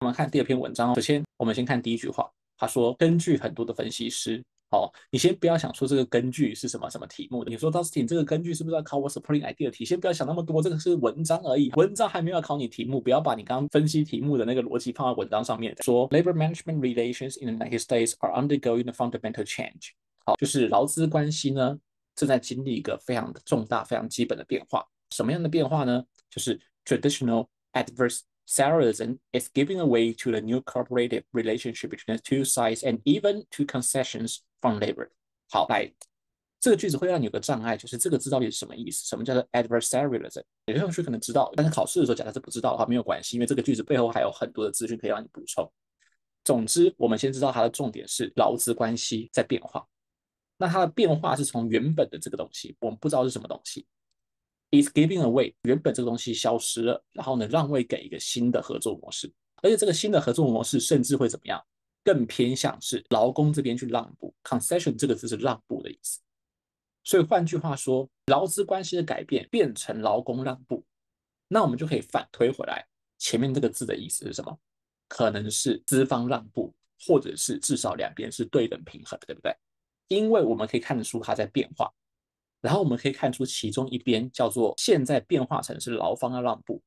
我们看第二篇文章哦。首先，我们先看第一句话，他说根据很多的分析师。你先不要想说这个根据是什么什么题目的。你说 Dustin 这个根据是不是要考我 supporting idea 题？先不要想那么多，这个是文章而已，文章还没有考你题目，不要把你刚刚分析题目的那个逻辑放在文章上面。说 labor management relations in the United States are undergoing a fundamental change。就是劳资关系呢正在经历一个非常重大、非常基本的变化。什么样的变化呢？就是 traditional adversarialism is giving away to the new cooperative relationship between the two sides and even to concessions from labor。好，来，这个句子会让你有个障碍，就是这个字到底是什么意思？什么叫做 adversarialism？ 有些同学可能知道，但是考试的时候假设是不知道的话没有关系，因为这个句子背后还有很多的资讯可以让你补充。总之，我们先知道它的重点是劳资关系在变化。那它的变化是从原本的这个东西，我们不知道是什么东西 ，is giving away， 原本这个东西消失了，然后呢让位给一个新的合作模式，而且这个新的合作模式甚至会怎么样？更偏向是劳工这边去让步 ，concession 这个字是让步的意思。所以换句话说，劳资关系的改变变成劳工让步，那我们就可以反推回来，前面这个字的意思是什么？可能是资方让步，或者是至少两边是对等平衡的，对不对？因为我们可以看得出它在变化，然后我们可以看出其中一边叫做现在变化成是劳方要让步，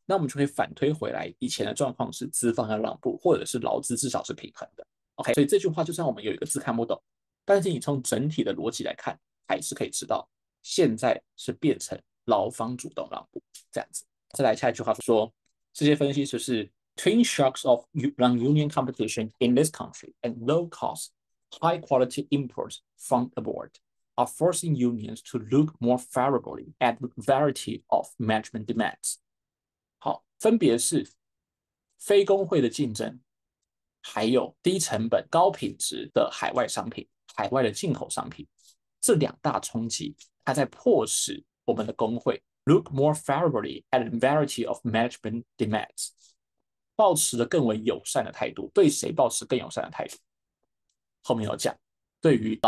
那我们就可以反推回来，以前的状况是资方要让步，或者是劳资至少是平衡的。OK， 所以这句话就算我们有一个字看不懂，但是你从整体的逻辑来看，还是可以知道现在是变成劳方主动让步这样子。再来下一句话说，这些分析就是 Twin shocks of non-union competition in this country and low cost, high quality imports from abroad are forcing unions to look more favorably at the variety of management demands。好，分别是非工会的竞争，还有低成本、高品质的海外商品、海外的进口商品，这两大冲击，它在迫使我们的工会 look more favorably at a variety of management demands， 抱持了更为友善的态度。对谁抱持更友善的态度？后面有讲，对于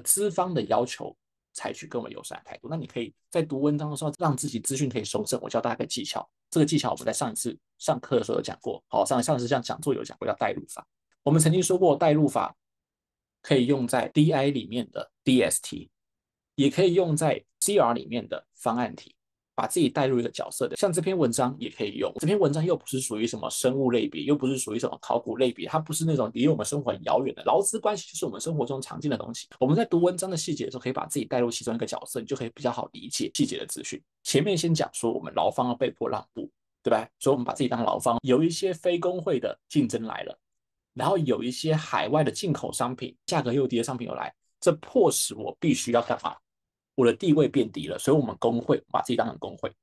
资方的要求采取更为友善的态度。那你可以在读文章的时候，让自己资讯可以收正。我教大家一个技巧，这个技巧我们在上一次上课的时候有讲过，好，上次像讲座有讲过，叫代入法。我们曾经说过，代入法可以用在 DI 里面的 DST， 也可以用在 CR 里面的方案题。把自己带入一个角色的，像这篇文章也可以用。这篇文章又不是属于什么生物类别，又不是属于什么考古类别，它不是那种离我们生活很遥远的。劳资关系就是我们生活中常见的东西。我们在读文章的细节的时候，可以把自己带入其中一个角色，你就可以比较好理解细节的资讯。前面先讲说我们劳方要被迫让步，对吧？所以我们把自己当劳方，有一些非工会的竞争来了，然后有一些海外的进口商品价格又低的商品又来，这迫使我必须要干嘛？我的地位变低了，所以我们工会把自己当成工会。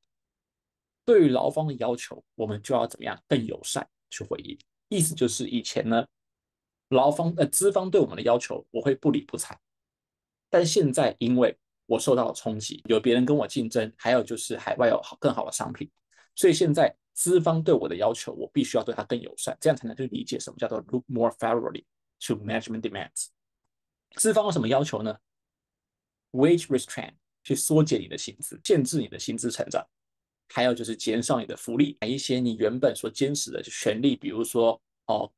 对于劳方的要求，我们就要怎么样更友善去回应？意思就是以前呢，资方对我们的要求，我会不理不睬。但现在因为我受到了冲击，有别人跟我竞争，还有就是海外有更好的商品，所以现在资方对我的要求，我必须要对他更友善，这样才能去理解什么叫做 look more favorably to management demands。资方有什么要求呢？Wage restraint 去缩减你的薪资，限制你的薪资成长，还有就是减少你的福利，一些你原本所坚持的权利，比如说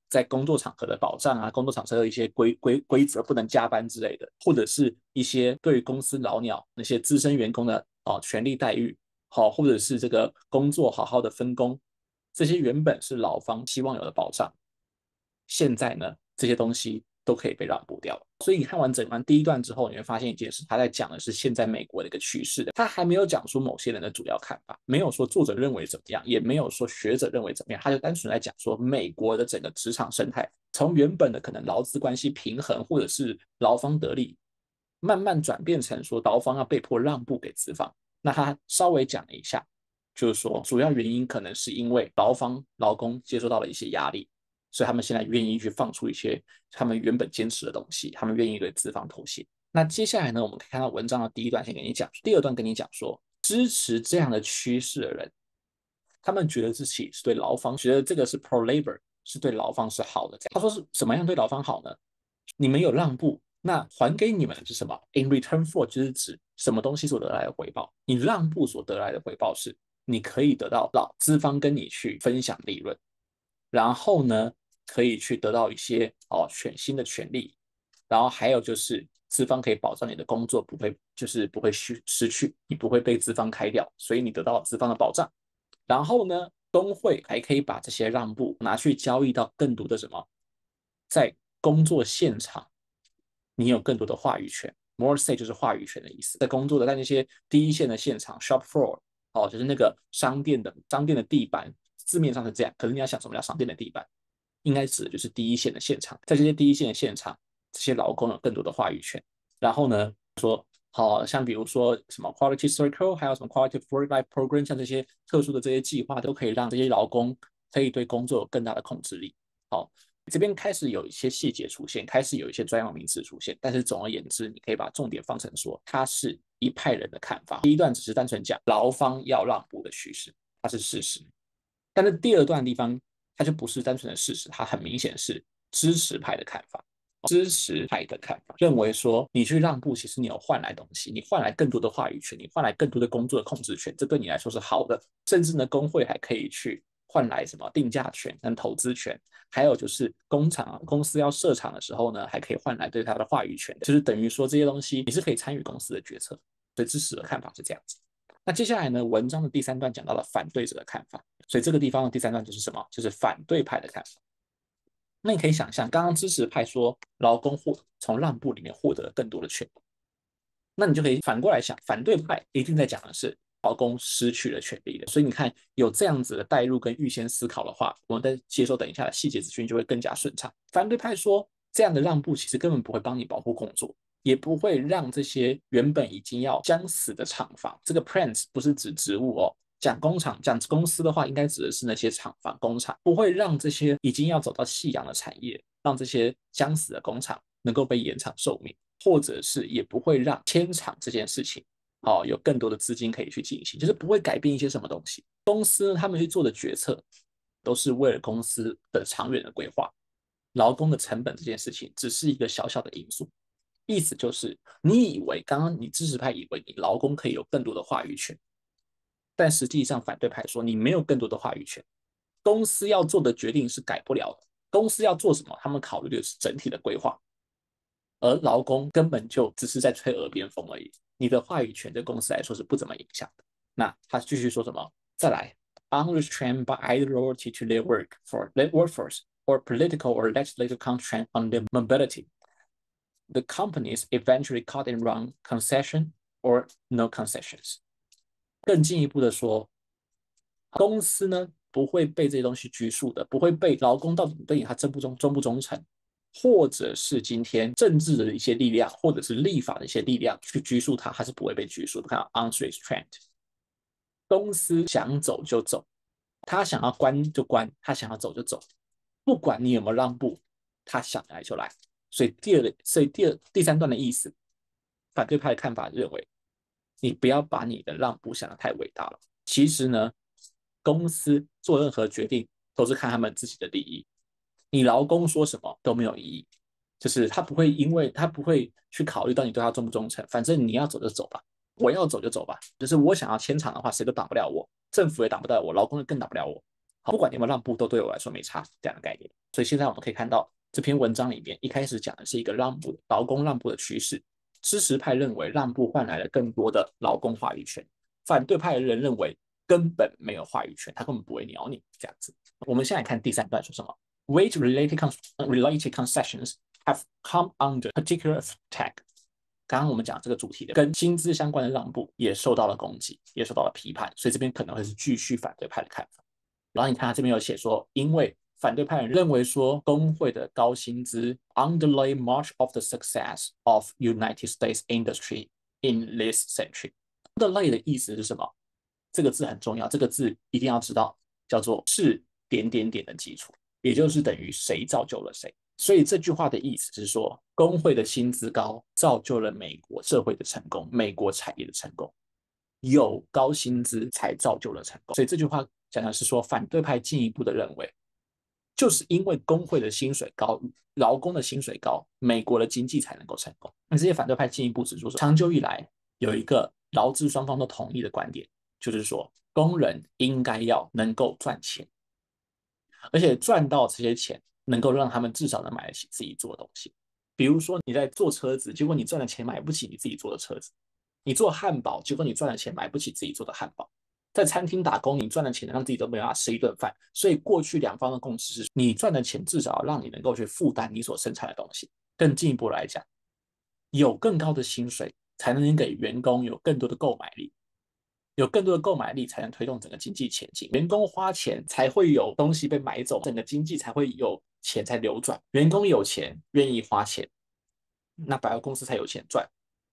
在工作场合的保障啊，工作场合的一些规则，不能加班之类的，或者是一些对于公司老鸟那些资深员工的权利待遇，或者是这个工作好好的分工，这些原本是劳方希望有的保障，现在呢这些东西都可以被让步掉了。所以你看完整完第一段之后，你会发现一件事，他在讲的是现在美国的一个趋势的，他还没有讲出某些人的主要看法，没有说作者认为怎么样，也没有说学者认为怎么样，他就单纯来讲说美国的整个职场生态，从原本的可能劳资关系平衡，或者是劳方得利，慢慢转变成说劳方要被迫让步给资方。那他稍微讲了一下，就是说主要原因可能是因为劳工接受到了一些压力。所以他们现在愿意去放出一些他们原本坚持的东西，他们愿意对资方妥协。那接下来呢，我们可以看到文章的第一段先跟你讲，第二段跟你讲说，支持这样的趋势的人，他们觉得自己是对劳方，觉得这个是 pro labor， 是对劳方是好的。他说是什么样对劳方好呢？你们有让步，那还给你们的是什么 ？In return for 就是指什么东西所得来的回报？你让步所得来的回报是，你可以得到资方跟你去分享利润。然后呢，可以去得到一些全新的权利，然后还有就是资方可以保障你的工作不会失去，你不会被资方开掉，所以你得到资方的保障。然后呢，工会还可以把这些让步拿去交易到更多的什么，在工作现场，你有更多的话语权。More say 就是话语权的意思，在工作的在那些第一线的现场 shop floor，就是那个商店的地板，字面上是这样，可是你要想什么叫商店的地板，应该指的就是第一线的现场，在这些第一线的现场，这些劳工有更多的话语权。然后呢，像比如说什么 quality circle，还有什么 quality work life program，像这些特殊的这些计划，都可以让这些劳工可以对工作有更大的控制力。好，这边开始有一些细节出现，开始有一些专有名词出现，但是总而言之，你可以把重点放成说，它是一派人的看法。第一段只是单纯讲劳方要让步的趋势，它是事实。但是第二段地方，它就不是单纯的事实，它很明显是支持派的看法。支持派的看法认为说，你去让步，其实你有换来东西，你换来更多的话语权，你换来更多的工作的控制权，这对你来说是好的。甚至呢，工会还可以去换来什么定价权跟投资权，还有就是公司要设厂的时候呢，还可以换来对它的话语权，就是等于说这些东西你是可以参与公司的决策。所以支持的看法是这样子。那接下来呢，文章的第三段讲到了反对者的看法，所以这个地方的第三段就是什么？就是反对派的看法。那你可以想象，刚刚支持派说劳工从让步里面获得了更多的权利，那你就可以反过来想，反对派一定在讲的是劳工失去了权利的。所以你看，有这样子的代入跟预先思考的话，我们在接收等一下的细节资讯就会更加顺畅。反对派说，这样的让步其实根本不会帮你保护工作，也不会让这些原本已经要将死的厂房，这个 plants 不是指植物哦，讲工厂、讲公司的话，应该指的是那些厂房、工厂，不会让这些已经要走到夕阳的产业，让这些将死的工厂能够被延长寿命，或者是也不会让迁厂这件事情，有更多的资金可以去进行，就是不会改变一些什么东西。公司他们去做的决策，都是为了公司的长远的规划，劳工的成本这件事情只是一个小小的因素。意思就是，你以为刚刚你支持派以为你劳工可以有更多的话语权，但实际上反对派说你没有更多的话语权，公司要做的决定是改不了的。公司要做什么，他们考虑的是整体的规划，而劳工根本就只是在吹耳边风而已。你的话语权对公司来说是不怎么影响的。那他继续说什么？再来 ，unrestrained by either loyalty to their workforce or political or legislative constraint on their mobility, the companies eventually caught in wrong concession or no concessions。更进一步的说，公司呢不会被这些东西拘束的，不会被劳工到底对你他忠不忠诚，或者是今天政治的一些力量，或者是立法的一些力量去拘束他，他是不会被拘束的。看 unrestrained，公司想走就走，他想要关就关，他想要走就走，不管你有没有让步，他想来就来。所以第三段的意思，反对派的看法认为，你不要把你的让步想得太伟大了。其实呢，公司做任何决定都是看他们自己的利益，你劳工说什么都没有意义，就是他不会去考虑到你对他忠不忠诚，反正你要走就走吧，我要走就走吧，就是我想要迁厂的话，谁都挡不了我，政府也挡不了我，劳工也更挡不了我。好，不管你有没有让步，都对我来说没差，这样的概念。所以现在我们可以看到这篇文章里面一开始讲的是一个劳工让步的趋势，支持派认为让步换来了更多的劳工话语权，反对派的人认为根本没有话语权，他根本不会鸟你这样子。我们现在看第三段说什么 ？Wage-related concessions have come under particular attack。刚刚我们讲这个主题的跟薪资相关的让步也受到了攻击，也受到了批判，所以这边可能会是继续反对派的看法。然后你看他这边有写说，因为反对派人认为说工会的高薪资 underlay much of the success of United States industry in this century。underlay 的意思是什么？这个字很重要，这个字一定要知道，叫做是点点点的基础，也就是等于谁造就了谁。所以这句话的意思是说，工会的薪资高，造就了美国社会的成功，美国产业的成功。有高薪资才造就了成功。所以这句话讲的是说，反对派进一步的认为，就是因为工会的薪水高，劳工的薪水高，美国的经济才能够成功。那这些反对派进一步指出说，长久以来有一个劳资双方都同意的观点，就是说工人应该要能够赚钱。而且赚到这些钱能够让他们至少能买得起自己做的东西。比如说你在做车子，结果你赚的钱买不起你自己做的车子；你做汉堡，结果你赚的钱买不起自己做的汉堡。在餐厅打工，你赚的钱让自己都没办法吃一顿饭，所以过去两方的共识是，你赚的钱至少让你能够去负担你所生产的东西。更进一步来讲，有更高的薪水才能给员工有更多的购买力，有更多的购买力才能推动整个经济前进。员工花钱才会有东西被买走，整个经济才会有钱才流转。员工有钱，愿意花钱，那百货公司才有钱赚。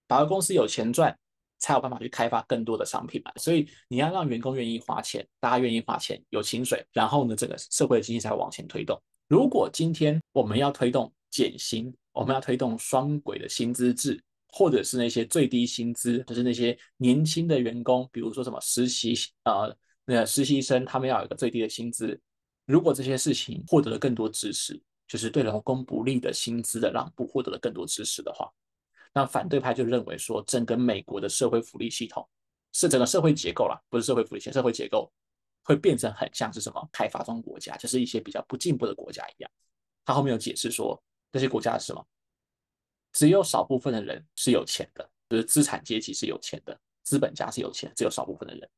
百货公司有钱赚，才有办法去开发更多的商品嘛。所以你要让员工愿意花钱，大家愿意花钱，有薪水，然后呢，整个社会的经济才会往前推动。如果今天我们要推动减薪，我们要推动双轨的薪资制，或者是那些最低薪资，就是那些年轻的员工，比如说什么实习生，他们要有一个最低的薪资。如果这些事情获得了更多支持，就是对劳工不利的薪资的让步获得了更多支持的话，那反对派就认为说，整个美国的社会福利系统是整个社会结构啦，不是社会福利系统，社会结构会变成很像是什么开发中国家，就是一些比较不进步的国家一样。他后面有解释说，这些国家是什么？只有少部分的人是有钱的，就是资产阶级是有钱的，资本家是有钱，只有少部分的人。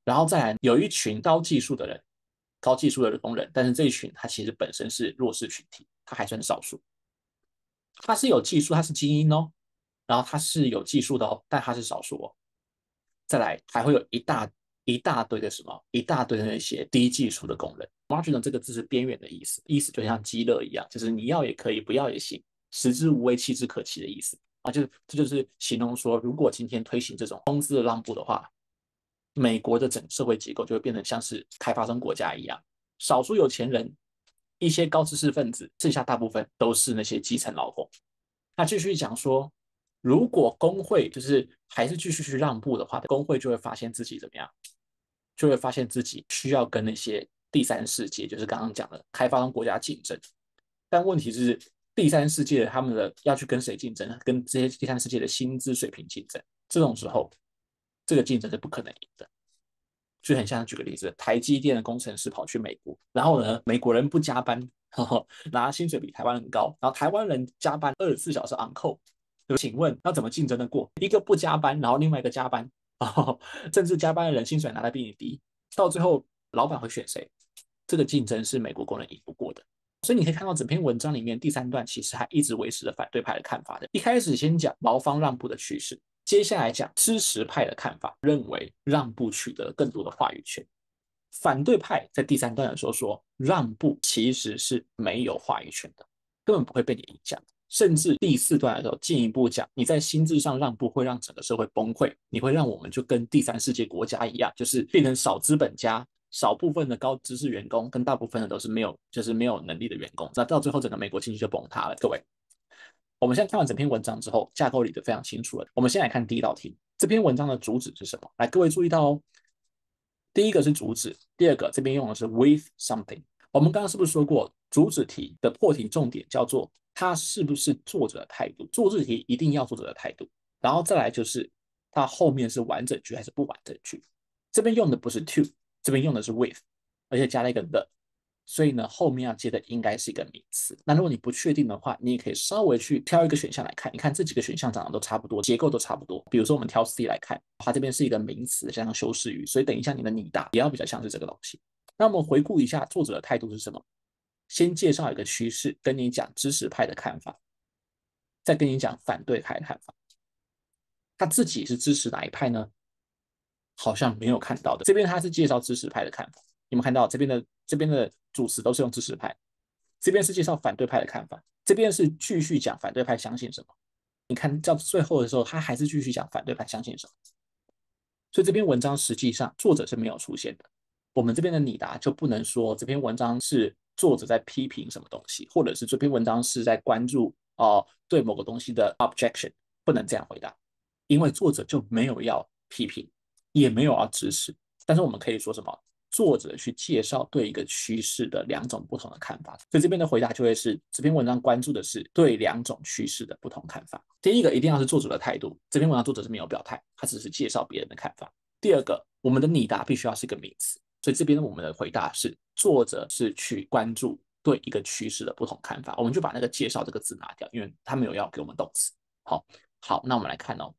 然后再来有一群高技术的人，高技术的工人，但是这一群他其实本身是弱势群体，他还算少数。他是有技术，他是精英哦，然后他是有技术的哦，但他是少数哦。再来还会有一大堆的什么，一大堆的那些低技术的工人。marginal 这个字是边缘的意思，意思就像饥饿一样，就是你要也可以，不要也行，食之无味，弃之可惜的意思啊。这就是形容说，如果今天推行这种工资的让步的话，美国的整个社会结构就会变成像是开发中国家一样，少数有钱人，一些高知识分子，剩下大部分都是那些基层劳工。那继续讲说，如果工会就是还是继续去让步的话，工会就会发现自己怎么样，就会发现自己需要跟那些第三世界，就是刚刚讲的开发中国家竞争。但问题是，第三世界他们的要去跟谁竞争？跟这些第三世界的薪资水平竞争。这种时候，这个竞争是不可能赢的。就很像举个例子，台积电的工程师跑去美国，然后呢，美国人不加班，呵呵，拿薪水比台湾人高，然后台湾人加班24小时 on call，请问要怎么竞争得过？一个不加班，然后另外一个加班，哦，甚至加班的人薪水拿的比你低，到最后老板会选谁？这个竞争是美国工人赢不过的。所以你可以看到整篇文章里面第三段其实还一直维持了反对派的看法的。一开始先讲劳方让步的趋势，接下来讲支持派的看法，认为让步取得更多的话语权。反对派在第三段的时候说，让步其实是没有话语权的，根本不会被你影响。甚至第四段的时候进一步讲，你在心智上让步会让整个社会崩溃，你会让我们就跟第三世界国家一样，就是变成少资本家，少部分的高知识员工，跟大部分的都是没有能力的员工。那到最后整个美国经济就崩塌了。各位，我们现在看完整篇文章之后，架构理得非常清楚了。我们先来看第一道题，这篇文章的主旨是什么？来，各位注意到哦，第一个是主旨，第二个这边用的是 with something。我们刚刚是不是说过，主旨题的破题重点叫做它是不是作者的态度？作字题一定要作者的态度，然后再来就是它后面是完整句还是不完整句。这边用的不是 to， 这边用的是 with， 而且加了一个 the。所以呢，后面要接的应该是一个名词。那如果你不确定的话，你也可以稍微去挑一个选项来看。你看这几个选项长得都差不多，结构都差不多。比如说我们挑 C 来看，它这边是一个名词加上修饰语，所以等一下你的拟答也要比较像是这个东西。那我们回顾一下作者的态度是什么？先介绍一个趋势，跟你讲支持派的看法，再跟你讲反对派的看法。他自己是支持哪一派呢？好像没有看到的。这边他是介绍支持派的看法，有没有看到这边的主词都是用支持派，这边是介绍反对派的看法，这边是继续讲反对派相信什么。你看到最后的时候，他还是继续讲反对派相信什么。所以这篇文章实际上作者是没有出现的。我们这边的拟答就不能说这篇文章是作者在批评什么东西，或者是这篇文章是在关注对某个东西的 objection， 不能这样回答，因为作者就没有要批评，也没有要支持。但是我们可以说什么？作者去介绍对一个趋势的两种不同的看法，所以这边的回答就会是这篇文章关注的是对两种趋势的不同看法。第一个一定要是作者的态度，这篇文章作者是没有表态，他只是介绍别人的看法。第二个，我们的拟答必须要是一个名词，所以这边我们的回答是，作者是去关注对一个趋势的不同看法。我们就把那个介绍这个字拿掉，因为他没有要给我们动词。好，那我们来看哦。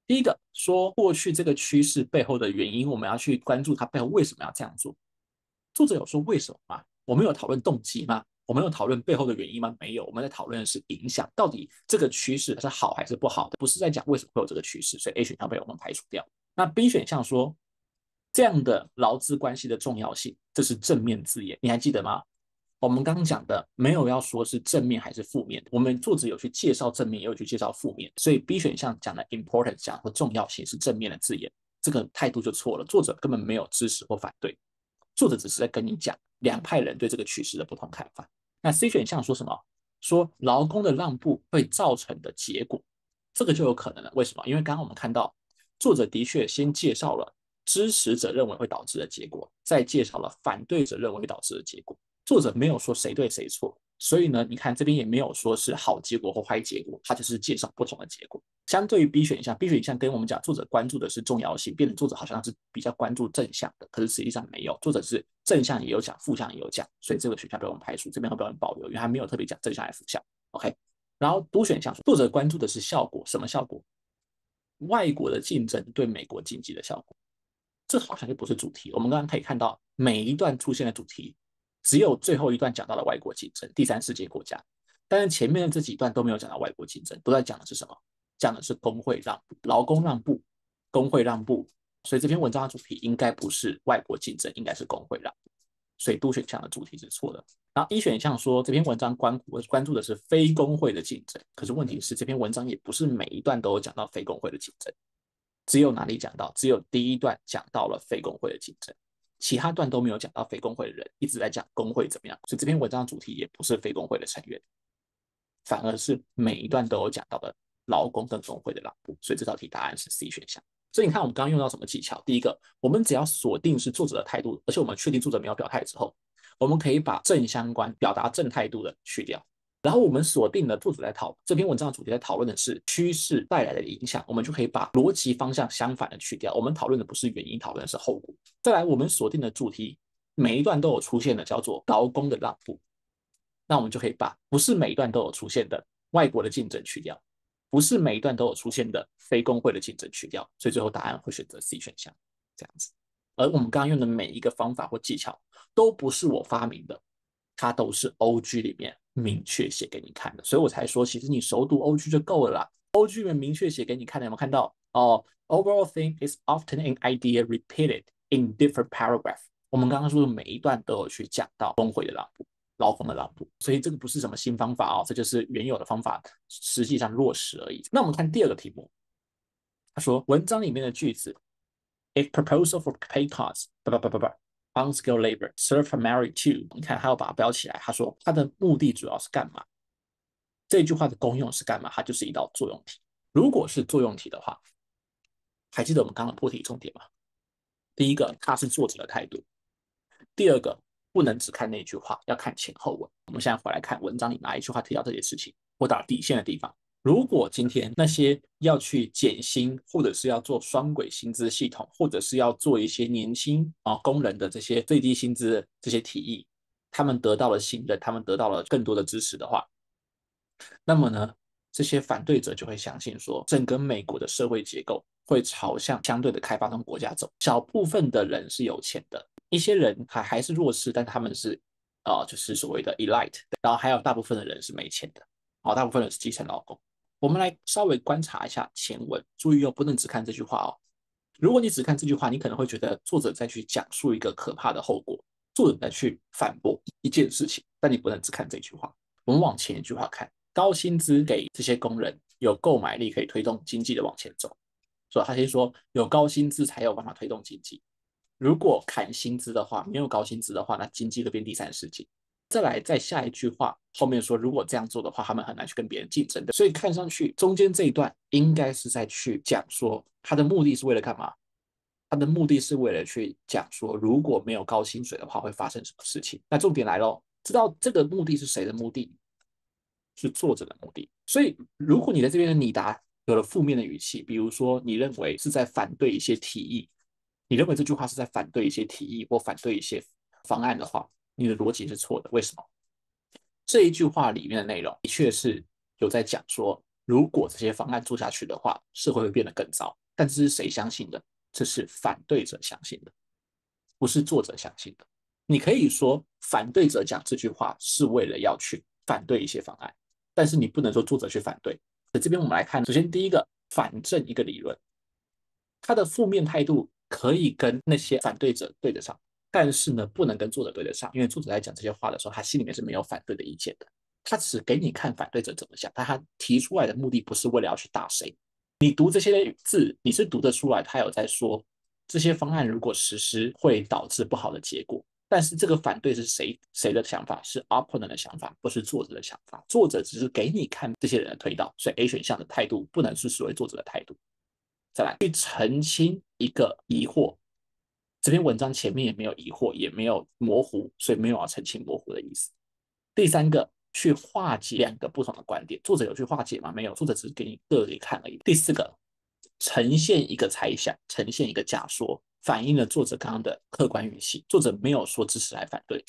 第一个说过去这个趋势背后的原因，我们要去关注它背后为什么要这样做。作者有说为什么吗？我们有讨论动机吗？我们有讨论背后的原因吗？没有，我们在讨论的是影响，到底这个趋势是好还是不好的，不是在讲为什么会有这个趋势，所以 A 选项被我们排除掉。那 B 选项说这样的劳资关系的重要性，这是正面字眼，你还记得吗？我们刚刚讲的没有要说是正面还是负面，我们作者有去介绍正面，也有去介绍负面，所以 B 选项讲的 importance 讲或重要性是正面的字眼，这个态度就错了，作者根本没有支持或反对，作者只是在跟你讲两派人对这个趋势的不同看法。那 C 选项说什么？说劳工的让步会造成的结果，这个就有可能了。为什么？因为刚刚我们看到作者的确先介绍了支持者认为会导致的结果，再介绍了反对者认为会导致的结果。作者没有说谁对谁错，所以呢，你看这边也没有说是好结果或坏结果，他就是介绍不同的结果。相对于 B 选项，B 选项跟我们讲作者关注的是重要性，变成作者好像是比较关注正向的，可是实际上没有，作者是正向也有讲，负向也有讲，所以这个选项被我们排除，这边会被我们保留，因为他没有特别讲正向还是负向。OK，然后 D 选项，作者关注的是效果，什么效果？外国的竞争对美国经济的效果。这好像就不是主题。我们刚刚可以看到，每一段出现的主题，只有最后一段讲到了外国竞争、第三世界国家，但是前面的这几段都没有讲到外国竞争，都在讲的是什么？讲的是工会让步、劳工让步、工会让步。所以这篇文章的主题应该不是外国竞争，应该是工会让步。所以 D 选项的主题是错的。然后 E 选项说这篇文章关注的是非工会的竞争，可是问题是这篇文章也不是每一段都有讲到非工会的竞争。只有哪里讲到？只有第一段讲到了非工会的竞争，其他段都没有讲到非工会的人，一直在讲工会怎么样。所以这篇文章的主题也不是非工会的成员，反而是每一段都有讲到的劳工跟工会的让步。所以这道题答案是 C 选项。所以你看我们刚刚用到什么技巧？第一个，我们只要锁定是作者的态度，而且我们确定作者没有表态之后，我们可以把正相关、表达正态度的去掉。然后我们锁定了作者在这篇文章的主题在讨论的是趋势带来的影响，我们就可以把逻辑方向相反的去掉。我们讨论的不是原因，讨论的是后果。再来，我们锁定的主题每一段都有出现的叫做劳工的让步，那我们就可以把不是每一段都有出现的外国的竞争去掉，不是每一段都有出现的非工会的竞争去掉，所以最后答案会选择 C 选项这样子。而我们刚刚用的每一个方法或技巧都不是我发明的，它都是 OG 里面明确写给你看的，所以我才说，其实你熟读 OG 就够了啦。OG 里面明确写给你看的，有没有看到？哦，overall theme is often an idea repeated in different paragraph。我们刚刚说的每一段都有去讲到工会的让步、劳工的让步，所以这个不是什么新方法哦，这就是原有的方法，实际上落实而已。那我们看第二个题目，他说文章里面的句子 ，if proposal for pay cuts，unskilled labor serve primarily to，你看他要把它标起来。他说他的目的主要是干嘛？这句话的功用是干嘛？它就是一道作用题。如果是作用题的话，还记得我们刚刚的破题重点吗？第一个，它是作者的态度；第二个，不能只看那句话，要看前后文。我们现在回来看文章里哪一句话提到这些事情，或打底线的地方。如果今天那些要去减薪，或者是要做双轨薪资系统，或者是要做一些年轻工人的这些最低薪资的这些提议，他们得到了信任，他们得到了更多的支持的话，那么呢，这些反对者就会相信说，整个美国的社会结构会朝向相对的开发中国家走。小部分的人是有钱的，一些人还是弱势，但他们是就是所谓的 elite，然后还有大部分的人是没钱的，大部分人是基层劳工。我们来稍微观察一下前文，注意哦，不能只看这句话哦。如果你只看这句话，你可能会觉得作者在去讲述一个可怕的后果，作者在去反驳一件事情，但你不能只看这句话。我们往前一句话看，高薪资给这些工人有购买力，可以推动经济的往前走。所以他先说有高薪资才有办法推动经济。如果砍薪资的话，没有高薪资的话，那经济会变第三世界。再来，在下一句话后面说，如果这样做的话，他们很难去跟别人竞争的。所以看上去中间这一段应该是在去讲说，他的目的是为了干嘛？他的目的是为了去讲说，如果没有高薪水的话，会发生什么事情？那重点来咯，知道这个目的是谁的目的？是作者的目的。所以，如果你在这边的拟答有了负面的语气，比如说你认为是在反对一些提议，你认为这句话是在反对一些提议或反对一些方案的话，你的逻辑是错的。为什么？这一句话里面的内容的确是有在讲说，如果这些方案做下去的话，社会会变得更糟。但这是谁相信的？这是反对者相信的，不是作者相信的。你可以说反对者讲这句话是为了要去反对一些方案，但是你不能说作者去反对。这边我们来看，首先第一个反证一个理论，他的负面态度可以跟那些反对者对得上，但是呢，不能跟作者对得上，因为作者在讲这些话的时候，他心里面是没有反对的意见的，他只给你看反对者怎么想，但他提出来的目的不是为了要去打谁。你读这些字，你是读得出来，他有在说这些方案如果实施会导致不好的结果。但是这个反对是谁的想法？是 opponent 的想法，不是作者的想法。作者只是给你看这些人的推导，所以 A 选项的态度不能是视为作者的态度。再来去澄清一个疑惑，这篇文章前面也没有疑惑，也没有模糊，所以没有要澄清模糊的意思。第三个，去化解两个不同的观点，作者有去化解吗？没有，作者只是给你各给看而已。第四个，呈现一个猜想，呈现一个假说，反映了作者刚刚的客观语气。作者没有说支持来反对，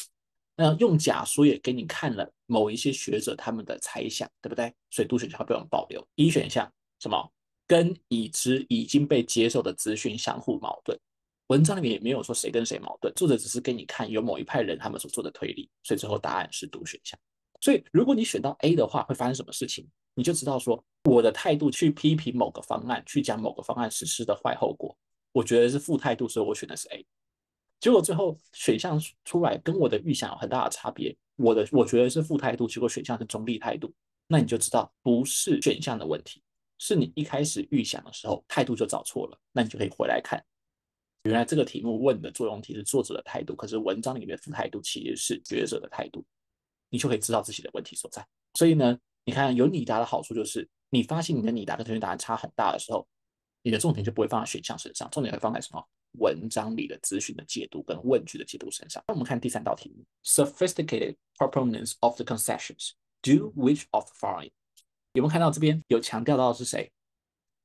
那用假说也给你看了某一些学者他们的猜想，对不对？所以 D 选项被我们保留。一选项什么？跟已知已经被接受的资讯相互矛盾。文章里面也没有说谁跟谁矛盾，作者只是给你看有某一派人他们所做的推理，所以最后答案是 D 选项。所以如果你选到 A 的话，会发生什么事情？你就知道说我的态度去批评某个方案，去讲某个方案实施的坏后果，我觉得是负态度，所以我选的是 A。结果最后选项出来跟我的预想有很大的差别，我觉得是负态度，结果选项是中立态度，那你就知道不是选项的问题，是你一开始预想的时候态度就找错了，那你就可以回来看，原来这个题目问的作用题是作者的态度，可是文章里面的负态度其实是学者的态度，你就可以知道自己的问题所在。所以呢，你看有拟答的好处就是，你发现你的拟答跟同学答案差很大的时候，你的重点就不会放在选项身上，重点会放在什么？文章里的资讯的解读跟问句的解读身上。那我们看第三道题目 ：Sophisticated proponents of the concessions do which of the following？有没有看到这边有强调到是谁？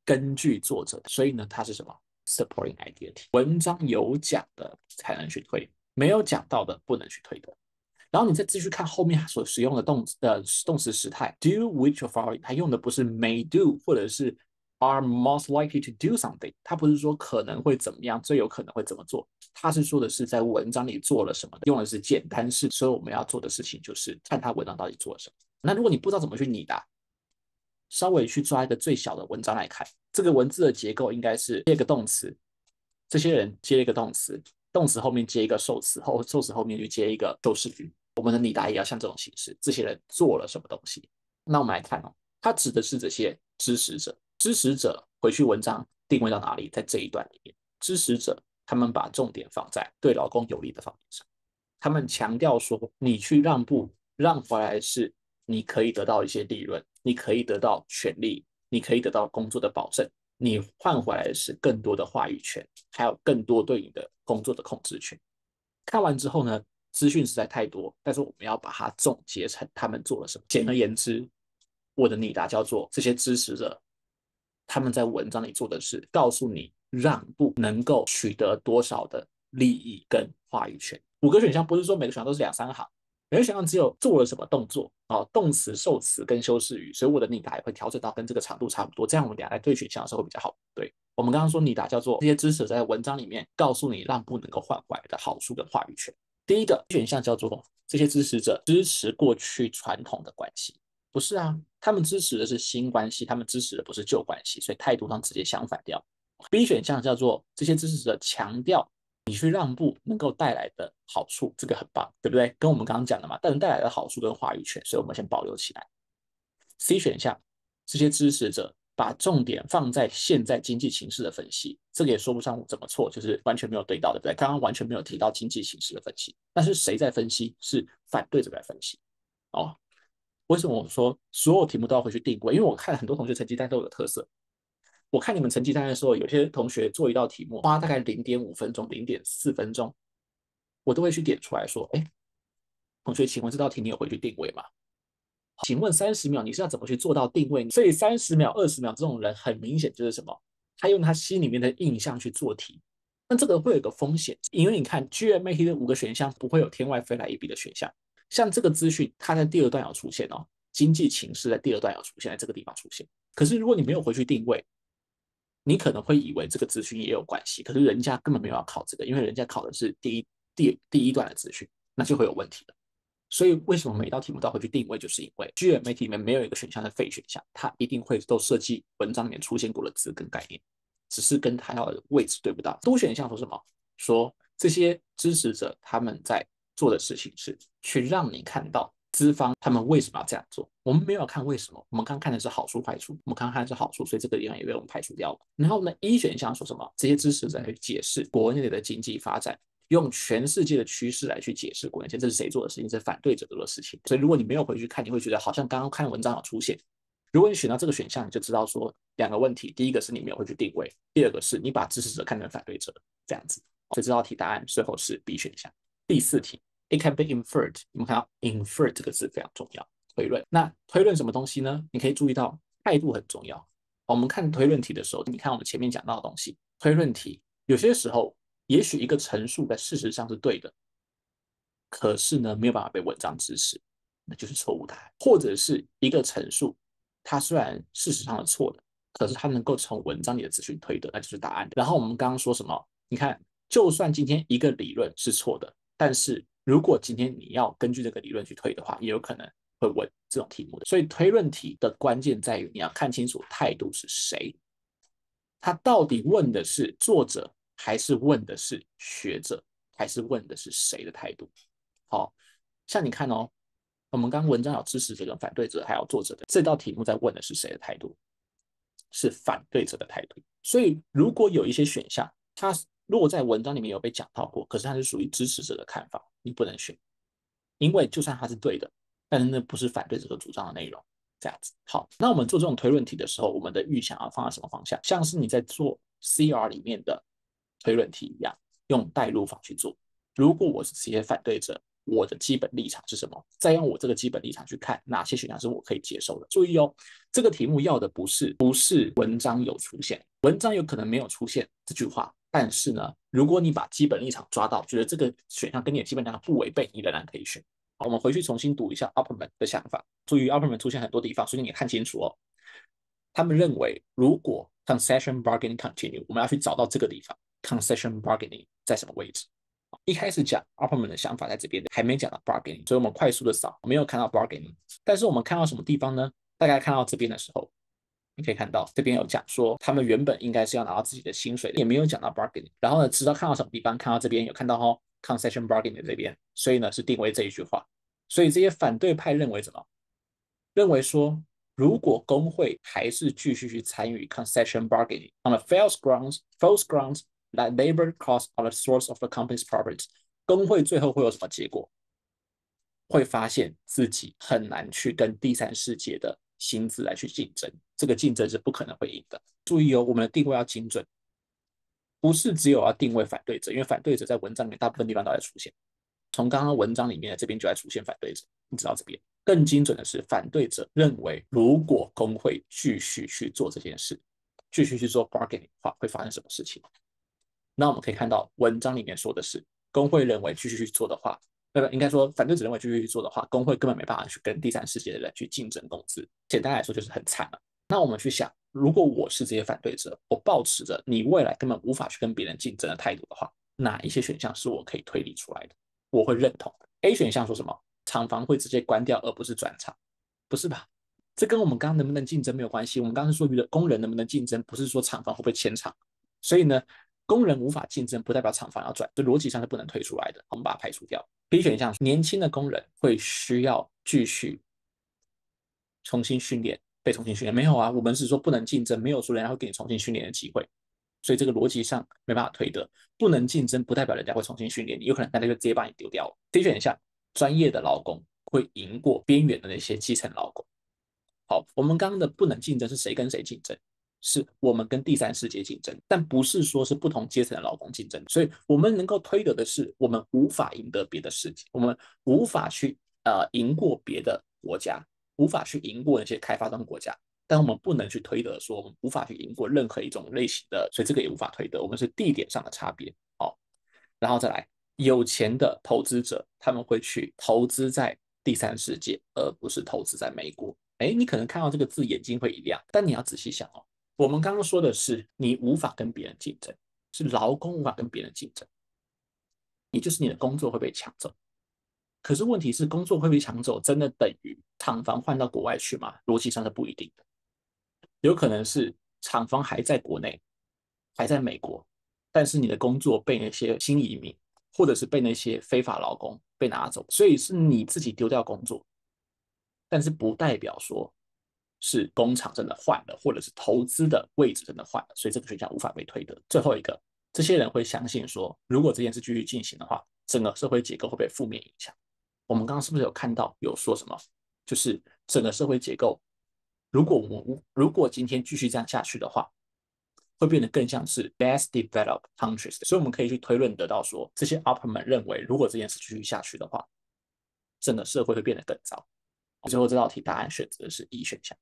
根据作者的，所以呢，它是什么 supporting idea 题？文章有讲的才能去推，没有讲到的不能去推的。然后你再继续看后面所使用的动词时态，do which of following，它用的不是 may do 或者是 are most likely to do something，它不是说可能会怎么样，最有可能会怎么做，它是说的是在文章里做了什么，用的是简单式，所以我们要做的事情就是看他文章到底做了什么。那如果你不知道怎么去拟答，稍微去抓一个最小的文章来看，这个文字的结构应该是接个动词，这些人接一个动词，动词后面接一个受词，受词后面就接一个修饰句。我们的拟答也要像这种形式，这些人做了什么东西？那我们来看哦，它指的是这些支持者，支持者回去文章定位到哪里？在这一段里面，支持者他们把重点放在对劳工有利的方面上，他们强调说，你去让步，让回来是你可以得到一些利润，你可以得到权利，你可以得到工作的保证，你换回来的是更多的话语权，还有更多对你的工作的控制权。看完之后呢，资讯实在太多，但是我们要把它总结成他们做了什么。简而言之，我的拟答叫做这些支持者他们在文章里做的是告诉你让步能够取得多少的利益跟话语权。五个选项不是说每个选项都是两三行，每个选项只有做了什么动作啊，动词、受词跟修饰语，所以我的拟答也会调整到跟这个长度差不多，这样我们俩在对选项的时候会比较好。对，我们刚刚说拟答叫做这些支持者在文章里面告诉你让步能够换回来的好处跟话语权。第一个选项叫做这些支持者支持过去传统的关系，不是啊，他们支持的是新关系，他们支持的不是旧关系，所以态度上直接相反掉。B 选项叫做这些支持者强调你去让步能够带来的好处，这个很棒，对不对？跟我们刚刚讲的嘛，但能带来的好处跟话语权，所以我们先保留起来。C 选项，这些支持者把重点放在现在经济形势的分析，这个也说不上怎么错，就是完全没有对到，对不对？刚刚完全没有提到经济形势的分析，但是谁在分析？是反对者在分析。哦，为什么我说所有题目都要回去定位？因为我看很多同学成绩单都有特色。我看你们成绩单的时候，有些同学做一道题目花大概0.5分钟、0.4分钟，我都会去点出来说：哎，同学，请问这道题你有回去定位吗？请问30秒你是要怎么去做到定位？所以30秒、20秒这种人很明显就是什么？他用他心里面的印象去做题，那这个会有一个风险，因为你看 GMAT 的5个选项不会有天外飞来一笔的选项，像这个资讯它在第二段有出现哦，经济情势在第二段有出现，在这个地方出现。可是如果你没有回去定位，你可能会以为这个资讯也有关系，可是人家根本没有要考这个，因为人家考的是第一段的资讯，那就会有问题了。所以为什么每道题目都要回去定位，就是因为 GMAT 里面没有一个选项是废选项，它一定会都设计文章里面出现过的字跟概念，只是跟它要的位置对不到。多选项说什么？说这些支持者他们在做的事情是去让你看到资方他们为什么要这样做。我们没有看为什么，我们刚看的是好处坏处，我们刚看的是好处，所以这个地方也被我们排除掉了。然后呢，E 选项说什么？这些支持者去解释国内的经济发展。用全世界的趋势来去解释国内线，这是谁做的事情？是反对者做的事情。所以如果你没有回去看，你会觉得好像刚刚看文章有出现。如果你选到这个选项，你就知道说2个问题：第一个是你没有回去定位，第二个是你把支持者看成反对者，这样子。所以这道题答案最后是 B 选项。第4题 ，It can be inferred。你们看到 infer 这个字非常重要，推论。那推论什么东西呢？你可以注意到态度很重要。我们看推论题的时候，你看我们前面讲到的东西，推论题有些时候。也许一个陈述在事实上是对的，可是呢没有办法被文章支持，那就是错误答案。或者是一个陈述，它虽然事实上是错的，可是它能够从文章里的资讯推的，那就是答案。然后我们刚刚说什么？你看，就算今天一个理论是错的，但是如果今天你要根据这个理论去推的话，也有可能会问这种题目的。所以推论题的关键在于你要看清楚态度是谁，他到底问的是作者。还是问的是学者，还是问的是谁的态度？好，像你看哦，我们刚刚文章有支持者跟反对者，还有作者的这道题目在问的是谁的态度？是反对者的态度。所以如果有一些选项，它如果在文章里面有被讲到过，可是它是属于支持者的看法，你不能选，因为就算它是对的，但是那不是反对者的主张的内容。这样子，好，那我们做这种推论题的时候，我们的预想要放在什么方向？像是你在做 CR 里面的推论题一样，用代入法去做。如果我是这些反对者，我的基本立场是什么？再用我这个基本立场去看哪些选项是我可以接受的。注意哦，这个题目要的不是文章有出现，文章有可能没有出现这句话，但是呢，如果你把基本立场抓到，觉得这个选项跟你的基本立场不违背，你仍然可以选。好，我们回去重新读一下 Opperman 的想法。注意 Opperman 出现很多地方，所以你看清楚哦。他们认为，如果 concession bargaining continue， 我们要去找到这个地方 concession bargaining 在什么位置。一开始讲 Opperman 的想法在这边，还没讲到 bargaining， 所以我们快速的扫，没有看到 bargaining。但是我们看到什么地方呢？大概看到这边的时候，你可以看到这边有讲说，他们原本应该是要拿到自己的薪水的，也没有讲到 bargaining。然后呢，直到看到什么地方，看到这边有看到哦 concession bargaining 这边，所以呢是定为这一句话。所以这些反对派认为什么？认为说，如果工会还是继续去参与 concession bargaining on a false grounds that labor costs are the source of the company's profits， 工会最后会有什么结果？会发现自己很难去跟第三世界的薪资来去竞争，这个竞争是不可能会赢的。注意哦，我们的定位要精准，不是只有要定位反对者，因为反对者在文章里面大部分地方都在出现。从刚刚文章里面的这边就在出现反对者，你知道这边更精准的是，反对者认为，如果工会继续去做这件事，继续去做 bargaining 的话，会发生什么事情？那我们可以看到文章里面说的是，工会认为继续去做的话，应该说反对者认为继续去做的话，工会根本没办法去跟第三世界的人去竞争工资。简单来说就是很惨了。那我们去想，如果我是这些反对者，我抱持着你未来根本无法去跟别人竞争的态度的话，哪一些选项是我可以推理出来的？我会认同。A 选项说什么？厂房会直接关掉，而不是转厂，不是吧？这跟我们刚刚能不能竞争没有关系。我们刚刚是说工人能不能竞争，不是说厂房会不会迁厂。所以呢，工人无法竞争，不代表厂房要转，这逻辑上是不能推出来的。我们把它排除掉。B 选项，年轻的工人会需要继续重新训练，被重新训练。没有啊，我们是说不能竞争，没有说人家会给你重新训练的机会。所以这个逻辑上没办法推的，不能竞争不代表人家会重新训练你，有可能大家就直接把你丢掉了。D 选项，专业的劳工会赢过边缘的那些基层劳工。好，我们刚刚的不能竞争是谁跟谁竞争？是我们跟第三世界竞争，但不是说是不同阶层的劳工竞争。所以我们能够推得的是，我们无法赢得别的世界，我们无法去赢过别的国家，无法去赢过那些开发中国家。但我们不能去推得说我们无法去赢过任何一种类型的，所以这个也无法推得，我们是地点上的差别。好，然后再来，有钱的投资者他们会去投资在第三世界，而不是投资在美国。哎，你可能看到这个字眼睛会一亮，但你要仔细想哦，我们刚刚说的是你无法跟别人竞争，是劳工无法跟别人竞争，也就是你的工作会被抢走。可是问题是，工作会被抢走，真的等于厂房换到国外去吗？逻辑上是不一定的，有可能是厂房还在国内，还在美国，但是你的工作被那些新移民或者是被那些非法劳工被拿走，所以是你自己丢掉工作，但是不代表说是工厂真的换了，或者是投资的位置真的换了，所以这个选项无法被推得。最后一个，这些人会相信说，如果这件事继续进行的话，整个社会结构会被负面影响。我们刚刚是不是有看到有说什么？就是整个社会结构，如果今天继续这样下去的话，会变得更像是 less developed countries。所以我们可以去推论得到说，这些 upper 们认为，如果这件事继续下去的话，整个社会会变得更糟。最后这道题答案选择的是 E 选项。